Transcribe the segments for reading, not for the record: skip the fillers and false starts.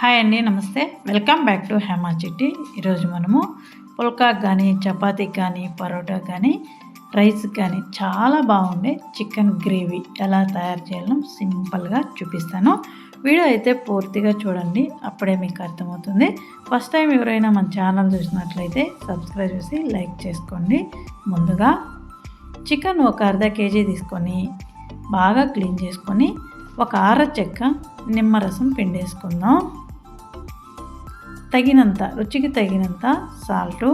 Hi అండి, నమస్తే. Welcome back to Hema చిట్టి. ఈరోజు మనము పుల్కాకి కానీ, చపాతీకి కానీ, పరోటాకి కానీ, రైస్కి కానీ చాలా బాగుండే చికెన్ గ్రేవీ ఎలా తయారు చేయాలో సింపుల్గా చూపిస్తాను. వీడియో అయితే పూర్తిగా చూడండి, అప్పుడే మీకు అర్థమవుతుంది. ఫస్ట్ టైం ఎవరైనా మన ఛానల్ చూసినట్లయితే సబ్స్క్రైబ్ చేసి లైక్ చేసుకోండి. ముందుగా చికెన్ ఒక అర్ధ కేజీ తీసుకొని బాగా క్లీన్ చేసుకొని ఒక ఆర చెక్క నిమ్మరసం పిండేసుకుందాం. తగినంత రుచికి తగినంత సాల్టు,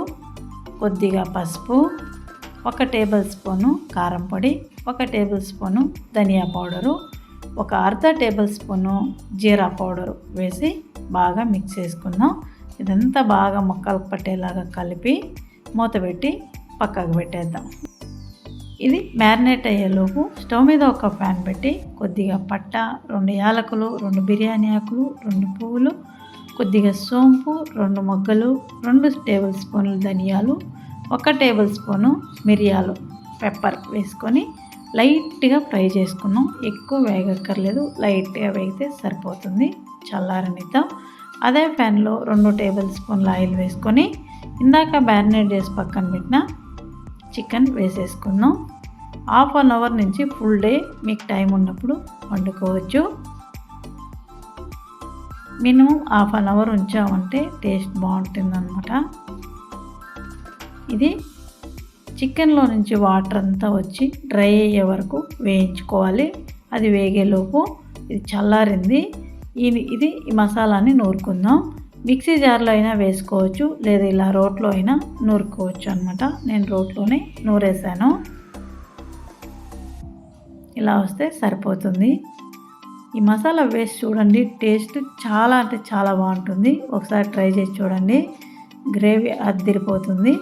కొద్దిగా పసుపు, 1 టేబుల్ స్పూను కారం పొడి, 1 టేబుల్ స్పూను ధనియా పౌడరు, ఒక అర్ధ టేబుల్ స్పూను జీరా పౌడరు వేసి బాగా మిక్స్ చేసుకుందాం. ఇదంతా బాగా ముక్కలకు పట్టేలాగా కలిపి మూత పెట్టి పక్కకు పెట్టేద్దాం. ఇది మ్యారినేట్ అయ్యేలోపు స్టవ్ మీద ఒక ప్యాన్ పెట్టి కొద్దిగా పట్ట, 2 యాలకులు, 2 బిర్యానీ ఆకులు, 2 పువ్వులు, కొద్దిగా సోంపు, 2 మొగ్గలు, 2 టేబుల్ స్పూన్లు ధనియాలు, 1 టేబుల్ స్పూను మిరియాలు, పెప్పర్ వేసుకొని లైట్గా ఫ్రై చేసుకున్నాం. ఎక్కువ వేగక్కర్లేదు, లైట్గా వేగితే సరిపోతుంది. చల్లారనిద్దాం. అదే ప్యాన్లో 2 టేబుల్ స్పూన్ల ఆయిల్ వేసుకొని ఇందాక మ్యారినేట్ చేసి పక్కన పెట్టిన చికెన్ వేసేసుకుందాం. 1/2 అవర్ నుంచి ఫుల్ డే మీకు టైం ఉన్నప్పుడు వండుకోవచ్చు. మినిమం 1/2 అవర్ ఉంచామంటే టేస్ట్ బాగుంటుందన్నమాట. ఇది చికెన్లో నుంచి వాటర్ అంతా వచ్చి డ్రై అయ్యే వరకు వేయించుకోవాలి. అది వేగేలోపు ఇది చల్లారింది. ఇది ఈ మసాలాని నూరుకుందాం. మిక్సీ జార్లో అయినా వేసుకోవచ్చు, లేదా ఇలా రోట్లో అయినా నూరుకోవచ్చు అనమాట. నేను రోట్లోనే నూరేసాను. ఇలా వస్తే సరిపోతుంది. ఈ మసాలా వేసి చూడండి, టేస్ట్ చాలా అంటే చాలా బాగుంటుంది. ఒకసారి ట్రై చేసి చూడండి, గ్రేవీ అద్దిరిపోతుంది.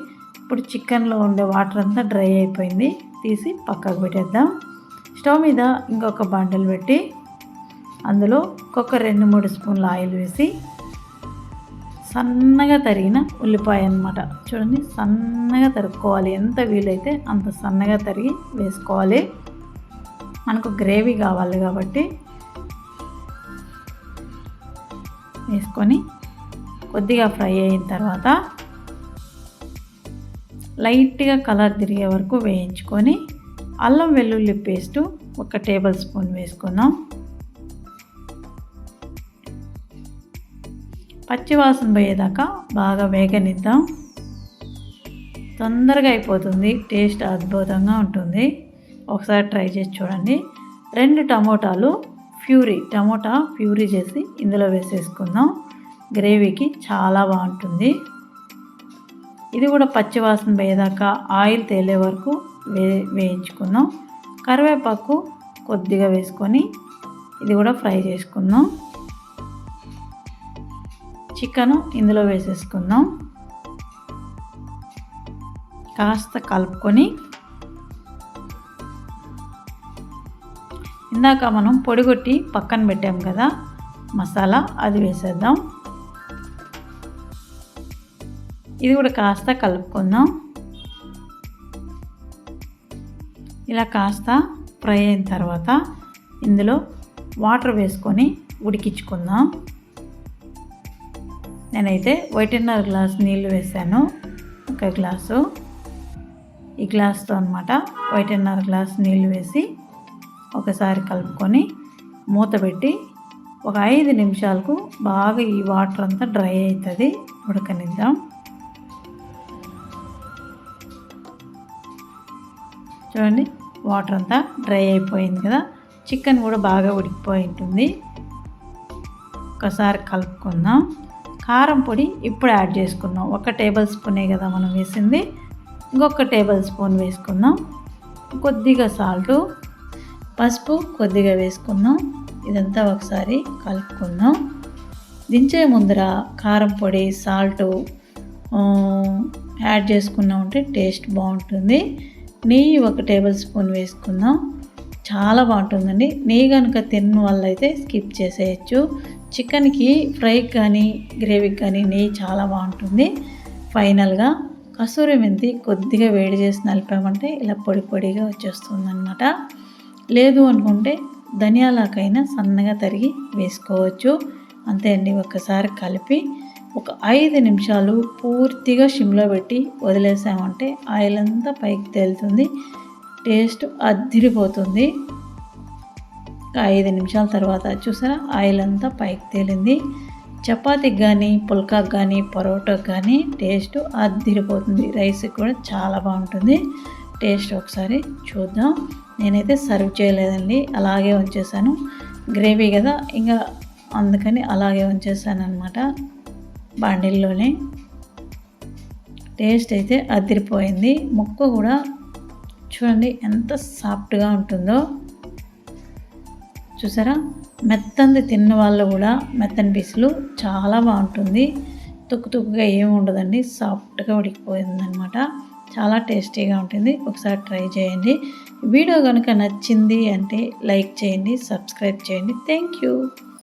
ఇప్పుడు చికెన్లో ఉండే వాటర్ అంతా డ్రై అయిపోయింది, తీసి పక్కకు పెట్టేద్దాం. స్టవ్ మీద ఇంకొక బండలు పెట్టి అందులో ఒక 2-3 స్పూన్ల ఆయిల్ వేసి సన్నగా తరిగిన ఉల్లిపాయ అన్నమాట. చూడండి, సన్నగా తరుక్కోవాలి. ఎంత వీలైతే అంత సన్నగా తరిగి వేసుకోవాలి. మనకు గ్రేవీ కావాలి కాబట్టి వేసుకొని కొద్దిగా ఫ్రై అయిన తర్వాత లైట్గా కలర్ తిరిగే వరకు వేయించుకొని అల్లం వెల్లుల్లి పేస్టు 1 టేబుల్ స్పూన్ వేసుకుందాం. పచ్చివాసన పోయేదాకా బాగా వేగనిద్దాం. తొందరగా అయిపోతుంది, టేస్ట్ అద్భుతంగా ఉంటుంది. ఒకసారి ట్రై చేసి చూడండి. 2 టమోటాలు టమోటా ప్యూరీ చేసి ఇందులో వేసేసుకుందాం. గ్రేవీకి చాలా బాగుంటుంది. ఇది కూడా పచ్చివాసన పోయేదాకా ఆయిల్ తేలే వరకు వేయించుకుందాం. కరివేపాకు కొద్దిగా వేసుకొని ఇది కూడా ఫ్రై చేసుకుందాం. చికెను ఇందులో వేసేసుకుందాం. కాస్త కలుపుకొని ఇందాక మనం పొడిగొట్టి పక్కన పెట్టాం కదా మసాలా, అది వేసేద్దాం. ఇది కూడా కాస్త కలుపుకుందాం. ఇలా కాస్త ఫ్రై అయిన తర్వాత ఇందులో వాటర్ వేసుకొని ఉడికించుకుందాం. నేనైతే 1.5 గ్లాస్ నీళ్ళు వేసాను. 1 గ్లాసు, ఈ గ్లాస్తో అనమాట 1.5 గ్లాస్ నీళ్ళు వేసి ఒకసారి కలుపుకొని మూత పెట్టి ఒక 5 నిమిషాలకు బాగా ఈ వాటర్ అంతా డ్రై అవుతుంది, ఉడకనిద్దాం. చూడండి, వాటర్ అంతా డ్రై అయిపోయింది కదా. చికెన్ కూడా బాగా ఉడికిపోయి ఉంటుంది. ఒకసారి కలుపుకుందాం. కారం పొడి ఇప్పుడు యాడ్ చేసుకుందాం. 1 టేబుల్ స్పూనే కదా మనం వేసింది, ఇంకొక టేబుల్ స్పూన్ వేసుకుందాం. కొద్దిగా సాల్టు, పసుపు కొద్దిగా వేసుకుందాం. ఇదంతా ఒకసారి కలుపుకుందాం. దించే ముందర కారం పొడి, సాల్టు యాడ్ చేసుకున్నామంటే టేస్ట్ బాగుంటుంది. నెయ్యి 1 టేబుల్ స్పూన్ వేసుకుందాం. చాలా బాగుంటుందండి. నెయ్యి కనుక తిన్న వాళ్ళైతే స్కిప్ చేసేయచ్చు. చికెన్కి ఫ్రైకి కానీ గ్రేవీకి కానీ నెయ్యి చాలా బాగుంటుంది. ఫైనల్గా కసూరి మెంతి కొద్దిగా వేడి చేసి నలిపామంటే ఇలా పొడి పొడిగా వచ్చేస్తుంది అన్నమాట. లేదు అనుకుంటే ధనియాలకైనా సన్నగా తరిగి వేసుకోవచ్చు. అంతే అండి. ఒక్కసారి కలిపి ఒక 5 నిమిషాలు పూర్తిగా సిమ్‌లో పెట్టి వదిలేసామంటే ఆయిల్ అంతా పైకి తేలుతుంది. టేస్ట్ అద్దిరిపోతుంది. 5 నిమిషాల తర్వాత చూసారా ఆయిల్ అంతా పైకి తేలింది. చపాతీకి కానీ, పుల్కాకి కానీ, పరోటాకి కానీ టేస్ట్ అద్దిరిపోతుంది. రైస్కి కూడా చాలా బాగుంటుంది. టేస్ట్ ఒకసారి చూద్దాం. నేనైతే సర్వ్ చేయలేదండి, అలాగే ఉంచేసాను. గ్రేవీ కదా ఇంకా అందుకని అలాగే ఉంచేసాను అనమాట బాండిల్లోనే. టేస్ట్ అయితే అదిరిపోయింది. ముక్క కూడా చూడండి ఎంత సాఫ్ట్గా ఉంటుందో. చూసారా, మెత్తంది తిన్న వాళ్ళు కూడా మెత్తని పీసులు చాలా బాగుంటుంది. తుక్కుగా ఏమి ఉండదండి, సాఫ్ట్గా ఉడికిపోయిందనమాట. చాలా టేస్టీగా ఉంటుంది. ఒకసారి ట్రై చేయండి. వీడియో కనుక నచ్చింది అంటే లైక్ చేయండి, సబ్స్క్రైబ్ చేయండి. Thank you.